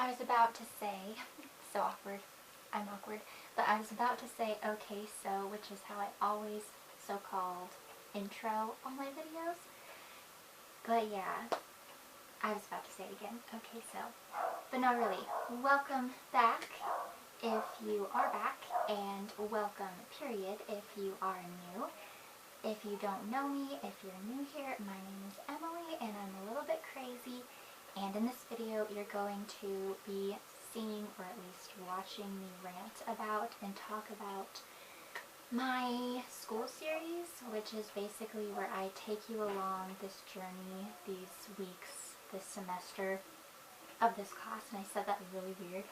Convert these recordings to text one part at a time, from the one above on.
I was about to say, so awkward, I'm awkward, but I was about to say okay so, which is how I always so-called intro all my videos, but yeah, I was about to say it again, okay so, but no really, welcome back if you are back, and welcome period if you are new. If you don't know me, if you're new here, my name is Emily and I'm a little bit crazy, and in this video you're going to be seeing, or at least watching me rant about and talk about my school series, which is basically where I take you along this journey, these weeks, this semester of this class, and I said that really weird.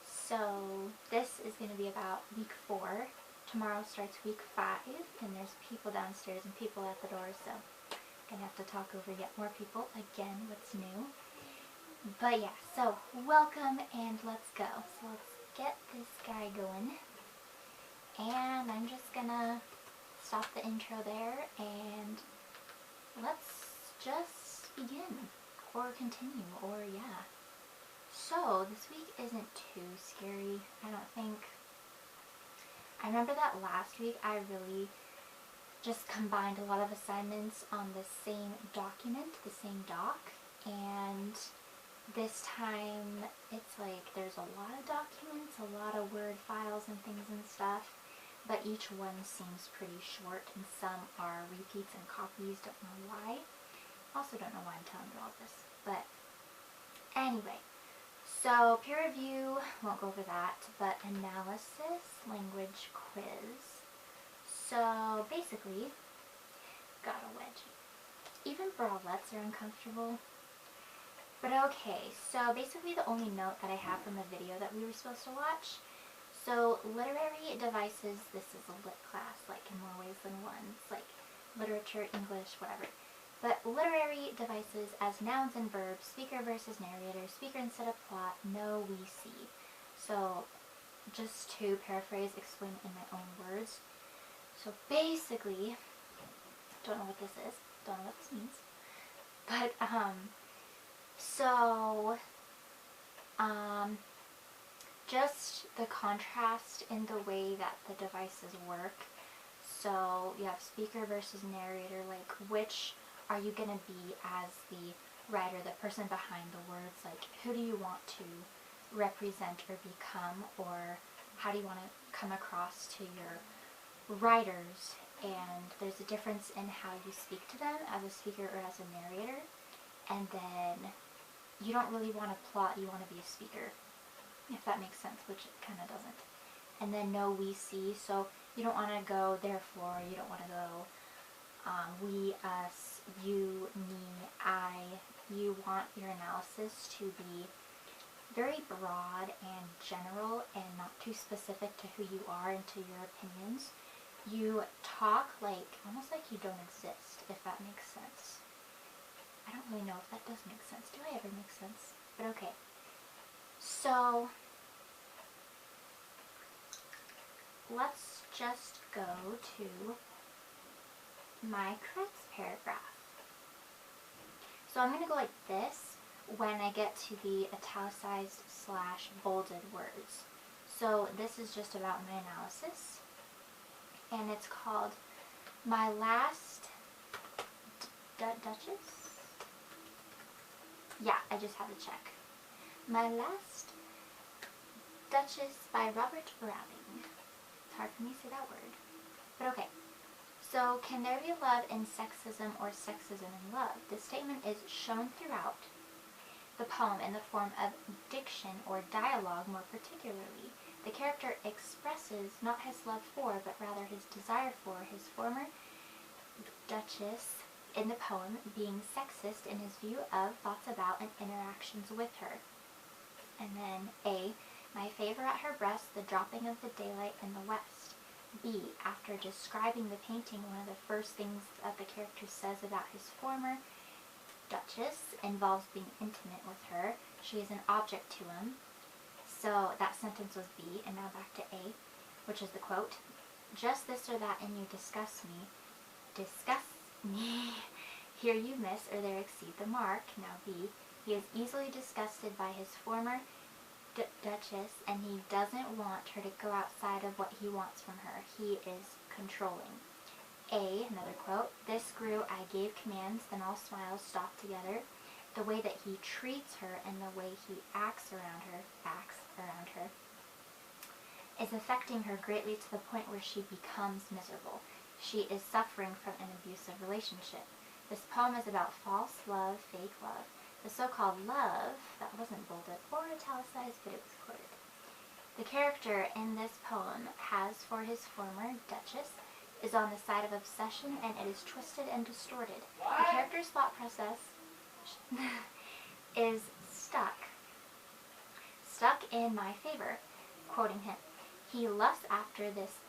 So this is going to be about week 4. Tomorrow starts week 5, and there's people downstairs and people at the door, so I'm going to have to talk over yet more people, again, what's new. But yeah, so welcome and let's go. So let's get this guy going. And I'm just going to stop the intro there and let's just begin, or continue, or yeah. So this week isn't too scary, I don't think. I remember that last week I really just combined a lot of assignments on the same document, the same doc, and this time it's like there's a lot of documents, a lot of Word files and things and stuff, but each one seems pretty short and some are repeats and copies, don't know why. Also don't know why I'm telling you all this, but anyway. So peer review, won't go over that, but analysis, language quiz. So basically, got a wedgie. Even bralettes are uncomfortable. But okay, so basically the only note that I have from the video that we were supposed to watch. So literary devices, this is a lit class, like in more ways than one. It's like literature, English, whatever. But literary devices as nouns and verbs, speaker versus narrator, speaker instead of plot, no, we see. So just to paraphrase, explain it in my own words. So basically, don't know what this is, don't know what this means, but just the contrast in the way that the devices work. So you have speaker versus narrator, like which are you going to be as the writer, the person behind the words? Like, who do you want to represent or become, or how do you want to come across to your writers? And there's a difference in how you speak to them as a speaker or as a narrator. And then you don't really want to plot, you want to be a speaker, if that makes sense, which it kind of doesn't. And then no, we see, so you don't want to go therefore, you don't want to go we, us, you, me, I. You want your analysis to be very broad and general and not too specific to who you are and to your opinions. You talk like, almost like you don't exist, if that makes sense. I don't really know if that does make sense. Do I ever make sense? But okay. So, let's just go to my crits paragraph. So I'm going to go like this when I get to the italicized / bolded words. So this is just about my analysis, and it's called My Last Duchess? Yeah, I just had to check. My Last Duchess by Robert Browning. It's hard for me to say that word, but okay. So, can there be love in sexism or sexism in love? This statement is shown throughout the poem in the form of diction or dialogue more particularly. The character expresses not his love for, but rather his desire for his former duchess in the poem being sexist in his view of, thoughts about, and interactions with her. And then A, my favor at her breast, the dropping of the daylight in the west. B, after describing the painting, one of the first things that the character says about his former duchess involves being intimate with her. She is an object to him. So that sentence was B, and now back to A, which is the quote. Just this or that in you disgusts me. Disgusts me. Here you miss or there exceed the mark. Now B, He is easily disgusted by his former Duchess, and he doesn't want her to go outside of what he wants from her. He is controlling. Another quote, "This grew, I gave commands, then all smiles stopped together. The way that he treats her and the way he acts around her is affecting her greatly to the point where she becomes miserable. She is suffering from an abusive relationship. This poem is about false love, fake love. The so-called love," that wasn't bolded or italicized, but it was quoted. "The character in this poem has for his former Duchess is on the side of obsession, and it is twisted and distorted. The character's thought process is stuck in my favor," quoting him. "He lusts after this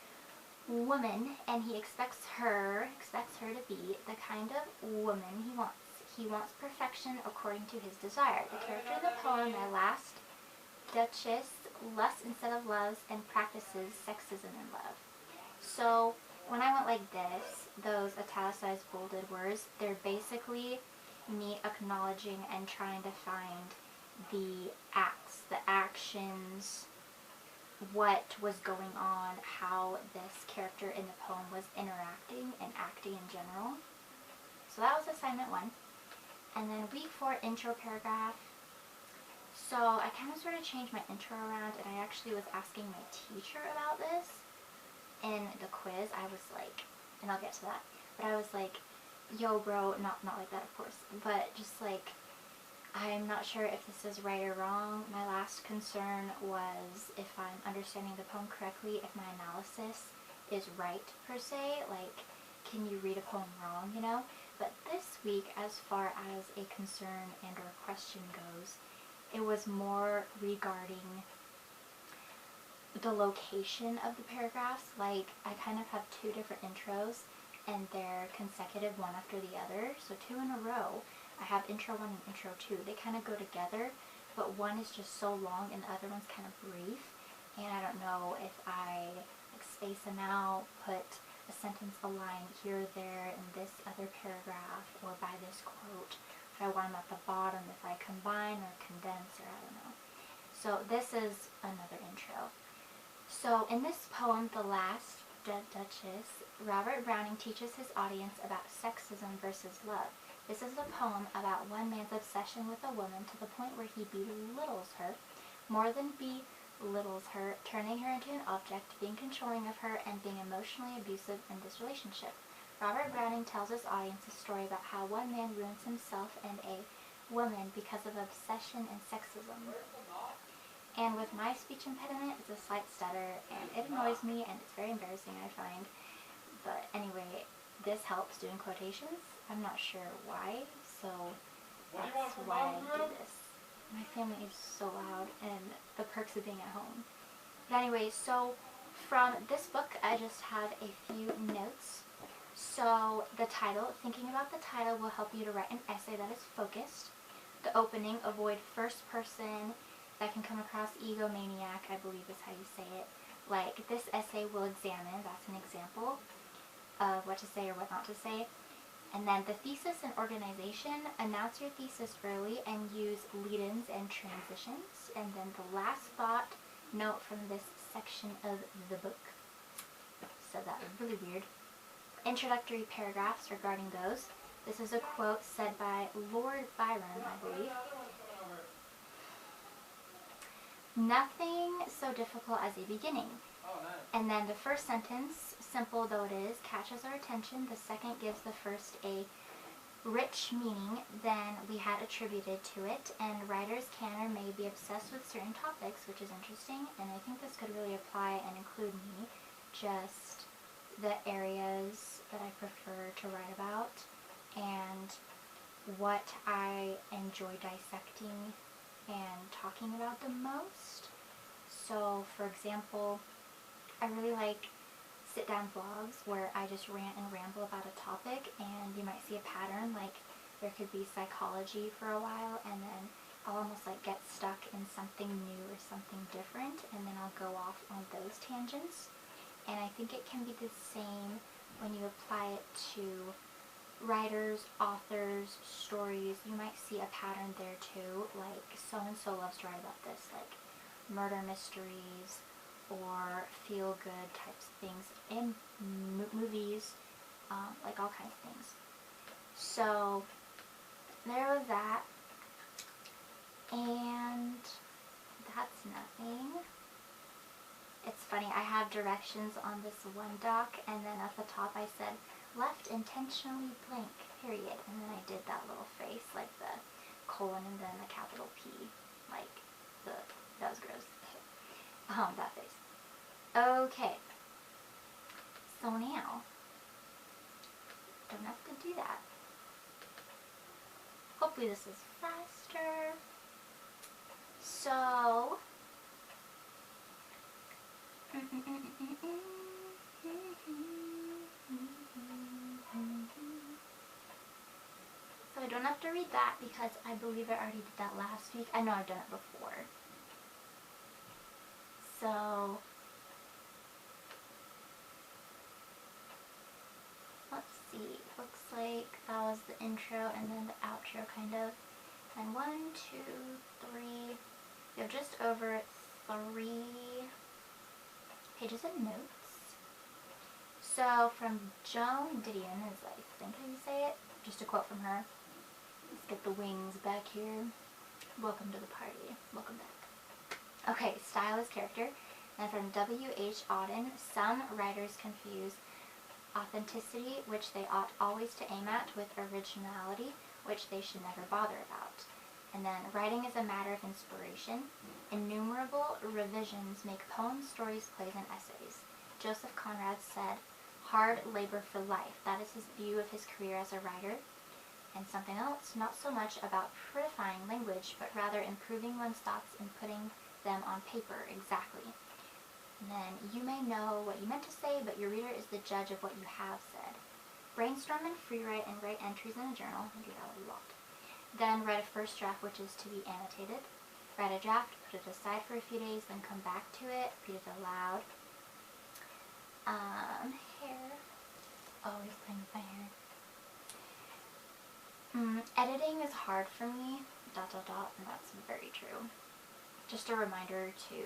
woman, and he expects her to be the kind of woman he wants. He wants perfection according to his desire. The character in the poem, my last Duchess, lusts instead of loves and practices sexism in love." So when I went like this, those italicized bolded words, they're basically me acknowledging and trying to find the acts, the actions, what was going on, how this character in the poem was interacting and acting in general. So that was assignment 1. And then week 4 intro paragraph. So I kind of sort of changed my intro around, and I actually was asking my teacher about this in the quiz. I was like, and I'll get to that, but I was like, "Yo bro," not like that of course, but just like, I'm not sure if this is right or wrong. My last concern was if I'm understanding the poem correctly, if my analysis is right per se, like, can you read a poem wrong, you know? But this week, as far as a concern and or question goes, it was more regarding the location of the paragraphs. Like, I kind of have 2 different intros, and they're consecutive one after the other, so 2 in a row. I have intro 1 and intro 2. They kind of go together, but one is just so long and the other one's kind of brief, and I don't know if I like space them out, put a sentence, a line here or there in this other paragraph, or by this quote, if I want them at the bottom, if I combine or condense, or I don't know. So this is another intro. So in this poem, The Last Duchess, Robert Browning teaches his audience about sexism versus love. This is a poem about one man's obsession with a woman to the point where he belittles her, more than belittles her, turning her into an object, being controlling of her, and being emotionally abusive in this relationship. Robert Browning tells his audience a story about how one man ruins himself and a woman because of obsession and sexism. And with my speech impediment, it's a slight stutter, and it annoys me, and it's very embarrassing, I find. But anyway, this helps doing quotations. I'm not sure why, so that's why I do this. My family is so loud, and the perks of being at home. But anyway, so from this book, I just have a few notes. So the title, thinking about the title will help you to write an essay that is focused. The opening, avoid first person. That can come across egomaniac, I believe is how you say it. Like, this essay will examine, that's an example of what to say or what not to say. And then the thesis and organization, announce your thesis early and use lead-ins and transitions. And then the last thought, note from this section of the book. So that was really weird. Introductory paragraphs regarding those. This is a quote said by Lord Byron, I believe. Nothing so difficult as a beginning. And then the first sentence, simple though it is, catches our attention. The second gives the first a rich meaning than we had attributed to it, and writers can or may be obsessed with certain topics, which is interesting, and I think this could really apply and include me, just the areas that I prefer to write about, and what I enjoy dissecting and talking about the most. So, for example, I really like sit-down vlogs where I just rant and ramble about a topic, and you might see a pattern, like there could be psychology for a while, and then I'll almost like get stuck in something new or something different, and then I'll go off on those tangents. And I think it can be the same when you apply it to writers, authors, stories, you might see a pattern there too, like so-and-so loves to write about this, like murder mysteries or feel-good types of things in movies, like all kinds of things. So there was that, and that's nothing. It's funny, I have directions on this one doc, and then at the top I said, left intentionally blank, period. And then I did that little face, like the colon and then the capital P. Like, that was gross. That face. Okay. So now, don't have to do that. Hopefully this is faster. So, I don't have to read that because I believe I already did that last week. I know I've done it before. So, let's see. Looks like that was the intro and then the outro kind of. And 1, 2, 3. We have just over 3 pages of notes. So from Joan Didion is, I think how you say it. Just a quote from her. Let's get the wings back here. Welcome to the party. Welcome back. Okay, style is character. And from W.H. Auden, some writers confuse authenticity, which they ought always to aim at, with originality, which they should never bother about. And then, writing is a matter of inspiration. Innumerable revisions make poems, stories, plays, and essays. Joseph Conrad said, hard labor for life. That is his view of his career as a writer. And something else, not so much about purifying language, but rather improving one's thoughts and putting them on paper exactly. And then, you may know what you meant to say, but your reader is the judge of what you have said. Brainstorm and free write and write entries in a journal. I do that a lot. Then write a first draft, which is to be annotated. Write a draft, put it aside for a few days, then come back to it, read it aloud. Hair. Always playing with my hair. Editing is hard for me, ... and that's very true. Just a reminder to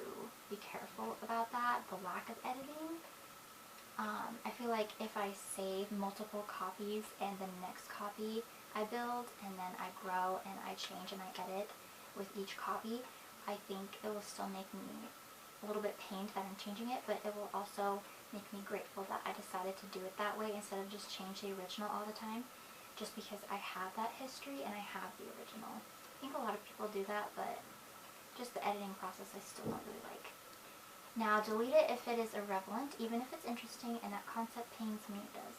be careful about that, the lack of editing. I feel like if I save multiple copies and the next copy I build and then I grow and I change and I edit with each copy, I think it will still make me a little bit pained that I'm changing it, but it will also make me grateful that I decided to do it that way instead of just change the original all the time, just because I have that history and I have the original. I think a lot of people do that, but just the editing process I still don't really like. Now, delete it if it is irrelevant, even if it's interesting and that concept pains me, it does.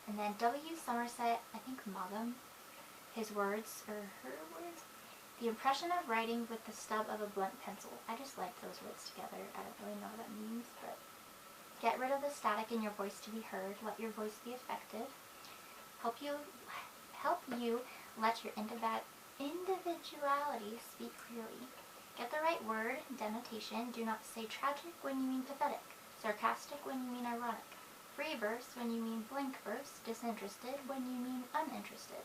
And then W. Somerset, I think Maugham, his words, or her words, the impression of writing with the stub of a blunt pencil. I just like those words together. I don't really know what that means, but get rid of the static in your voice to be heard. Let your voice be effective. Help you let your individuality speak clearly. Get the right word, denotation. Do not say tragic when you mean pathetic, sarcastic when you mean ironic, free verse when you mean blank verse, disinterested when you mean uninterested.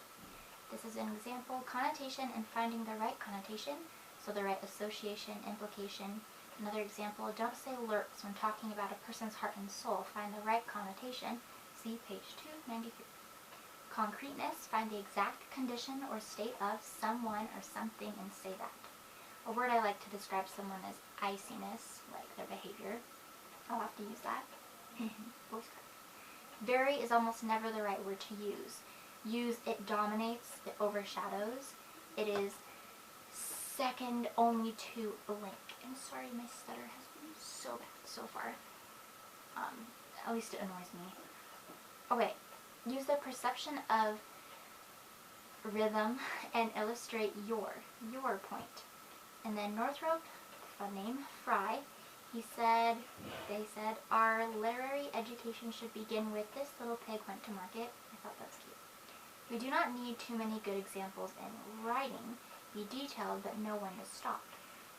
This is an example. Connotation and finding the right connotation, so the right association, implication. Another example, don't say lurks when talking about a person's heart and soul. Find the right connotation. See page 293. Concreteness, find the exact condition or state of someone or something and say that. A word I like to describe someone is iciness, like their behavior. I'll have to use that. Voice crack. Very is almost never the right word to use. Use it dominates, it overshadows. It is second only to blank. And sorry, my stutter has been so bad so far. At least it annoys me. Okay, use the perception of rhythm and illustrate your point. And then Northrop, fun name, Fry, they said, our literary education should begin with this little pig went to market. I thought that's cute. We do not need too many good examples in writing. Be detailed, but know when to stop.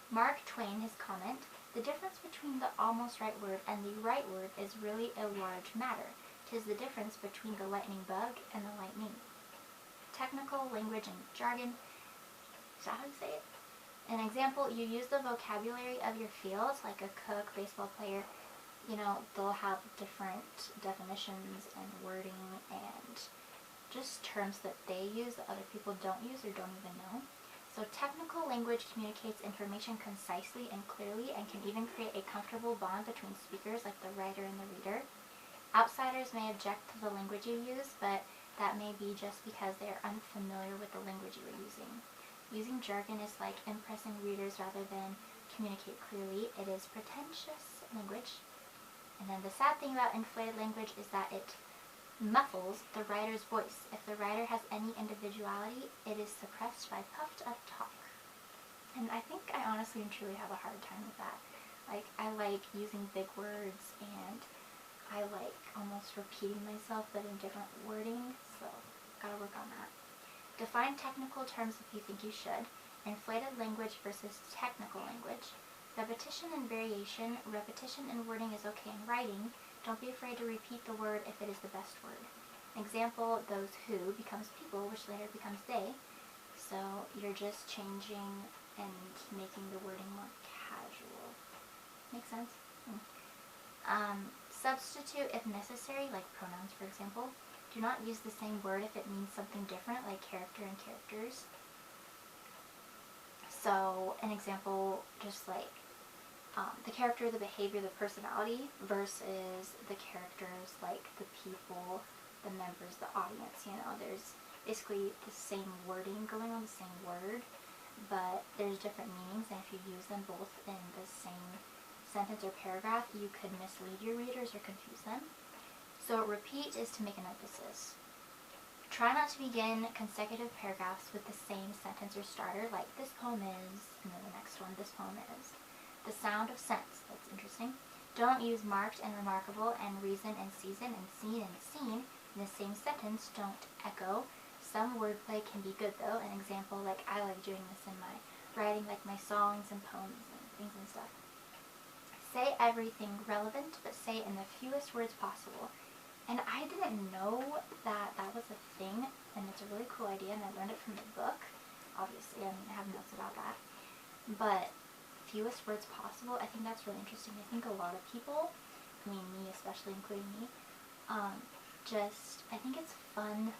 Mark Twain, his comment, the difference between the almost right word and the right word is really a large matter. 'Tis the difference between the lightning bug and the lightning. Technical language and jargon. Is that how you say it? An example, you use the vocabulary of your field, like a cook, baseball player. You know, they'll have different definitions and wording and just terms that they use that other people don't use or don't even know. So technical language communicates information concisely and clearly and can even create a comfortable bond between speakers like the writer and the reader. Outsiders may object to the language you use, but that may be just because they are unfamiliar with the language you are using. Using jargon is like impressing readers rather than communicate clearly. It is pretentious language. And then the sad thing about inflated language is that it muffles the writer's voice. If the writer has any individuality, it is suppressed by puffed up talk. And I think I honestly and truly have a hard time with that. Like, I like using big words and I like almost repeating myself but in different wording, so gotta work on that. Define technical terms if you think you should. Inflated language versus technical language. Repetition and variation. Repetition in wording is okay in writing. Don't be afraid to repeat the word if it is the best word. Example, those who becomes people, which later becomes they. So you're just changing and making the wording more casual. Make sense? Substitute if necessary, like pronouns for example. Do not use the same word if it means something different, like character and characters. So an example, just like the character, the behavior, the personality versus the characters, like the people, the members, the audience. You know, there's basically the same wording going on, the same word, but there's different meanings, and if you use them both in the same sentence or paragraph, you could mislead your readers or confuse them. So repeat is to make an emphasis. Try not to begin consecutive paragraphs with the same sentence or starter, like this poem is, and then the next one, this poem is. The sound of sense, that's interesting. Don't use marked and remarkable and reason and season and scene and scene in the same sentence. Don't echo. Some wordplay can be good though. An example, like I like doing this in my writing, like my songs and poems and things and stuff. Say everything relevant, but say in the fewest words possible. And I didn't know that that was a thing, and it's a really cool idea, and I learned it from the book. Obviously, I mean, I have notes about that. But fewest words possible, I think that's really interesting. I think a lot of people, I mean me especially, including me, I think it's fun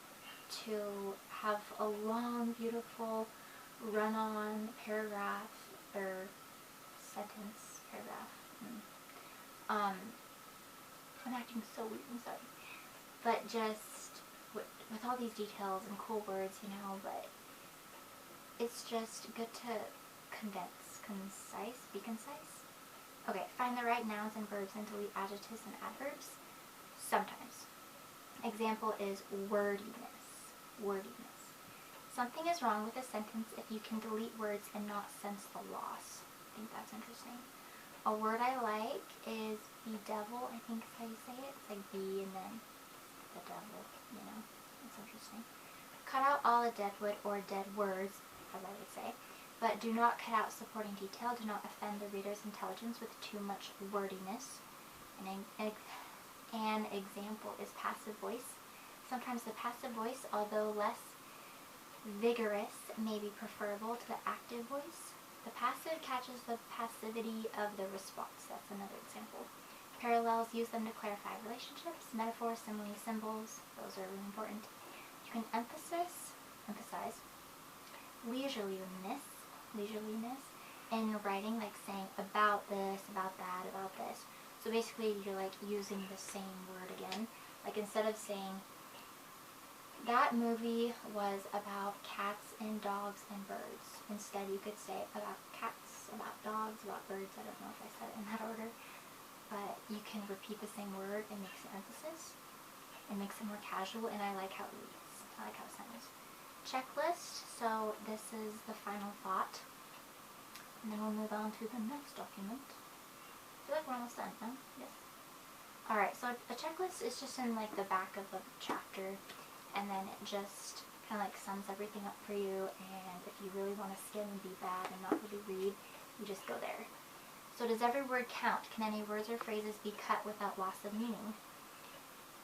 to have a long, beautiful, run-on paragraph, or sentence, paragraph. I'm acting so weird, I'm sorry. But just with all these details and cool words, you know, but it's just good to condense, be concise. Okay, find the right nouns and verbs and delete adjectives and adverbs. Sometimes. Example is wordiness. Wordiness. Something is wrong with a sentence if you can delete words and not sense the loss. I think that's interesting. A word I like is bedevil, I think is how you say it. It's like be and then the devil, you know. It's interesting. Cut out all the dead wood or dead words, as I would say, but do not cut out supporting detail. Do not offend the reader's intelligence with too much wordiness. An example is passive voice. Sometimes the passive voice, although less vigorous, may be preferable to the active voice. The passive catches the passivity of the response. That's another example. Parallels, use them to clarify relationships. Metaphors, similes, symbols, those are really important. You can emphasize leisureliness in writing, like saying about this, about that, about this. So basically you're like using the same word again. Like instead of saying, that movie was about cats and dogs and birds. Instead you could say about cats, about dogs, about birds. I don't know if I said it in that order. But you can repeat the same word. It makes an emphasis. It makes it more casual, and I like how it reads. I like how it sounds. Checklist. So this is the final thought. And then we'll move on to the next document. I feel like we're almost done, no? Yes. Alright, so a checklist is just in like the back of the chapter, and then it just kind of like sums everything up for you, and if you really want to skim and be bad and not really read, you just go there. So does every word count? Can any words or phrases be cut without loss of meaning?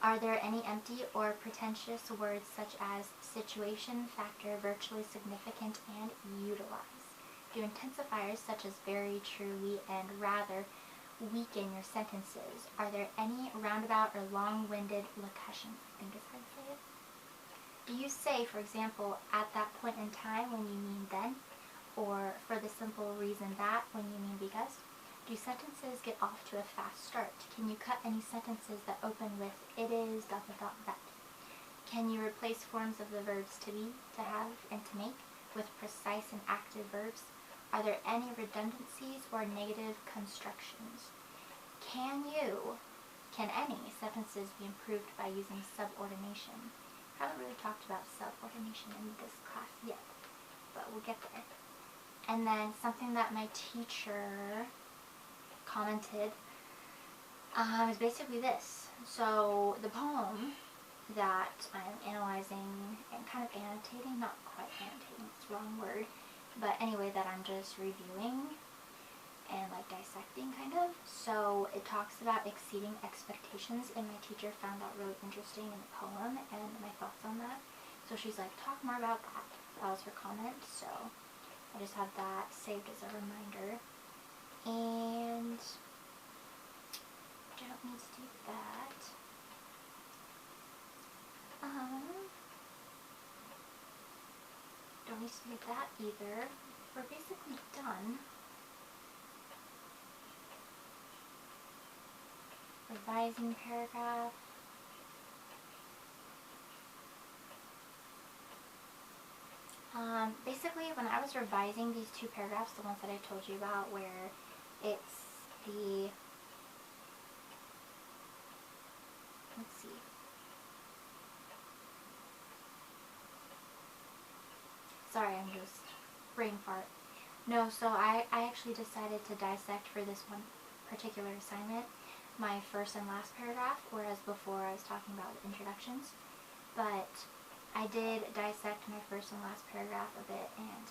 Are there any empty or pretentious words such as situation, factor, virtually significant, and utilize? Do intensifiers such as very, truly, and rather weaken your sentences? Are there any roundabout or long-winded locutions, I think is how to say it? Do you say, for example, at that point in time when you mean then? Or for the simple reason that when you mean because? Do sentences get off to a fast start? Can you cut any sentences that open with it is ... that? Can you replace forms of the verbs to be, to have, and to make with precise and active verbs? Are there any redundancies or negative constructions? Can any sentences be improved by using subordination? I haven't really talked about subordination in this class yet, but we'll get there. And then something that my teacher commented is basically this. So the poem that I'm analyzing and kind of annotating, not quite annotating, it's the wrong word, but anyway, that I'm just reviewing and like dissecting kind of. So it talks about exceeding expectations, and my teacher found that really interesting in the poem and my thoughts on that. So she's like, talk more about that. That was her comment, so I just have that saved as a reminder. And I don't need to do that. Don't need to do that either. We're basically done. Revising paragraph. Basically, when I was revising these two paragraphs, the ones that I told you about, where it's the, let's see, sorry, I'm just brain fart. No, so I actually decided to dissect for this one particular assignment my first and last paragraph, whereas before I was talking about introductions. But I did dissect my first and last paragraph a bit, and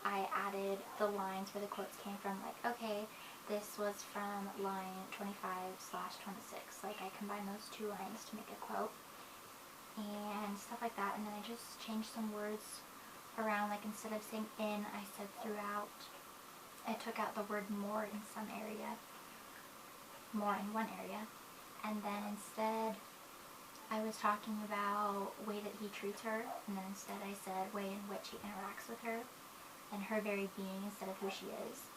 I added the lines where the quotes came from, like, okay, this was from line 25/26. Like, I combined those two lines to make a quote, and stuff like that, and then I just changed some words around, like, instead of saying in, I said throughout. I took out the word more in some area, more in one area, and then instead I was talking about way that he treats her, and then instead I said way in which he interacts with her, and her very being instead of who she is,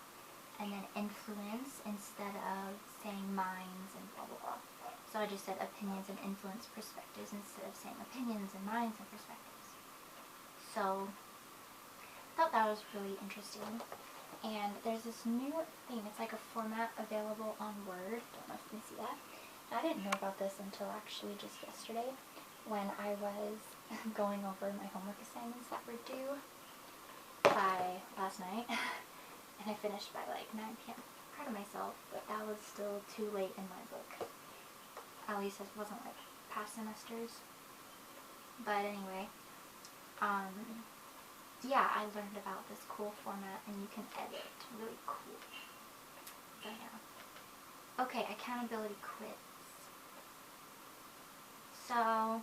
and then influence instead of saying minds and blah blah blah. So I just said opinions and influence perspectives instead of saying opinions and minds and perspectives. So I thought that was really interesting. And there's this new thing, it's like a format available on Word. Don't know if you can see that. I didn't know about this until actually just yesterday when I was going over my homework assignments that were due by last night. And I finished by like 9 p.m. Proud of myself, but that was still too late in my book. At least it wasn't like past semesters. But anyway, yeah, I learned about this cool format, and you can edit. Really cool. So yeah. Okay, accountability quiz. So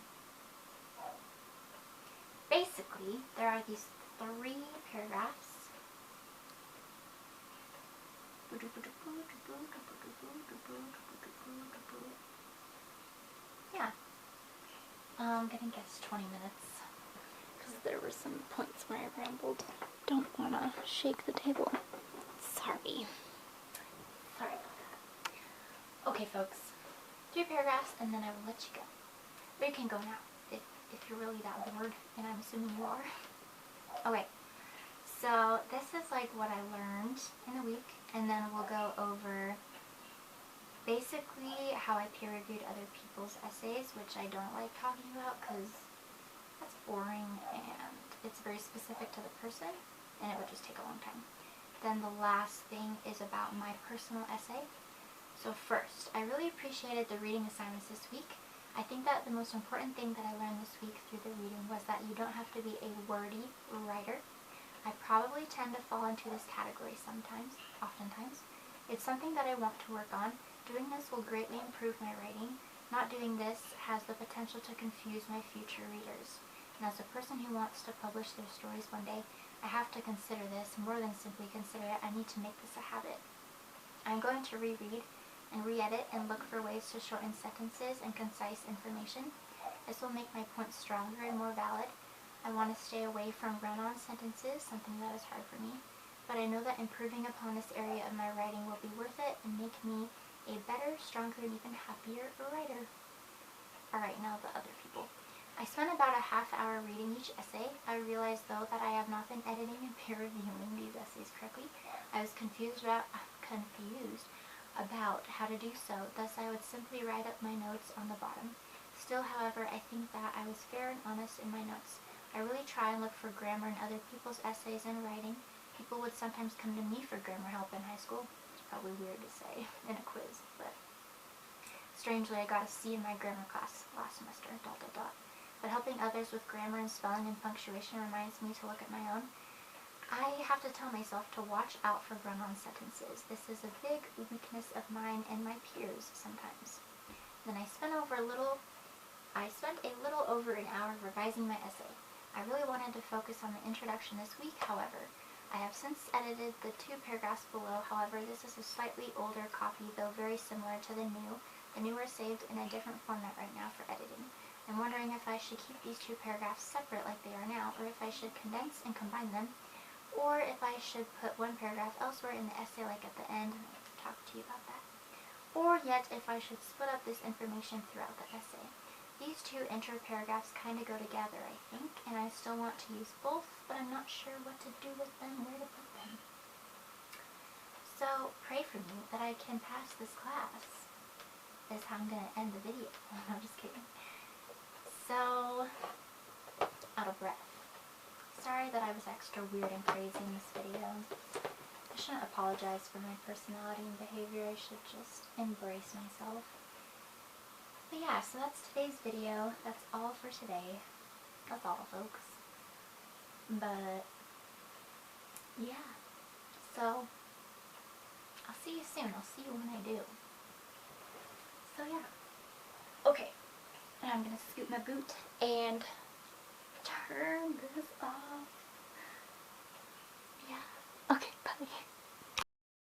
basically, there are these 3 paragraphs. Yeah. I'm gonna guess 20 minutes. Because there were some points where I rambled. Don't wanna shake the table. Sorry. Sorry about that. Okay, folks. 3 paragraphs, and then I will let you go. Or you can go now, if you're really that bored, and I'm assuming you are. Okay. So this is like what I learned in the week, and then we'll go over basically how I peer reviewed other people's essays, which I don't like talking about because that's boring and it's very specific to the person, and it would just take a long time. Then the last thing is about my personal essay. So first, I really appreciated the reading assignments this week. I think that the most important thing that I learned this week through the reading was that you don't have to be a wordy writer. I probably tend to fall into this category sometimes, oftentimes. It's something that I want to work on. Doing this will greatly improve my writing. Not doing this has the potential to confuse my future readers. And as a person who wants to publish their stories one day, I have to consider this. More than simply consider it, I need to make this a habit. I'm going to reread and re-edit and look for ways to shorten sentences and concise information. This will make my points stronger and more valid. I want to stay away from run-on sentences, something that is hard for me, but I know that improving upon this area of my writing will be worth it and make me a better, stronger, and even happier writer. Alright, now the other people. I spent about a half hour reading each essay. I realized, though, that I have not been editing and peer reviewing these essays correctly. I was confused about how to do so, thus I would simply write up my notes on the bottom. Still, however, I think that I was fair and honest in my notes. I really try and look for grammar in other people's essays and writing. People would sometimes come to me for grammar help in high school. It's probably weird to say in a quiz, but strangely I got a C in my grammar class last semester, ... But helping others with grammar and spelling and punctuation reminds me to look at my own. I have to tell myself to watch out for run-on sentences. This is a big weakness of mine and my peers sometimes. Then I spent a little over an hour revising my essay. I really wanted to focus on the introduction this week, however. I have since edited the 2 paragraphs below. However, this is a slightly older copy, though very similar to the new. The new are saved in a different format right now for editing. I'm wondering if I should keep these 2 paragraphs separate like they are now, or if I should condense and combine them, or if I should put 1 paragraph elsewhere in the essay, like at the end, and I'll talk to you about that. Or yet, if I should split up this information throughout the essay. These 2 intro paragraphs kind of go together, I think, and I still want to use both, but I'm not sure what to do with them, where to put them. So, pray for me that I can pass this class, is how I'm going to end the video. I'm just kidding. So, out of breath. Sorry that I was extra weird and crazy in this video. I shouldn't apologize for my personality and behavior. I should just embrace myself. But yeah, so that's today's video. That's all for today. That's all, folks. But yeah. So I'll see you soon. I'll see you when I do. So yeah. Okay. And I'm gonna scoot my boot and turn this off. Yeah. Okay, bye.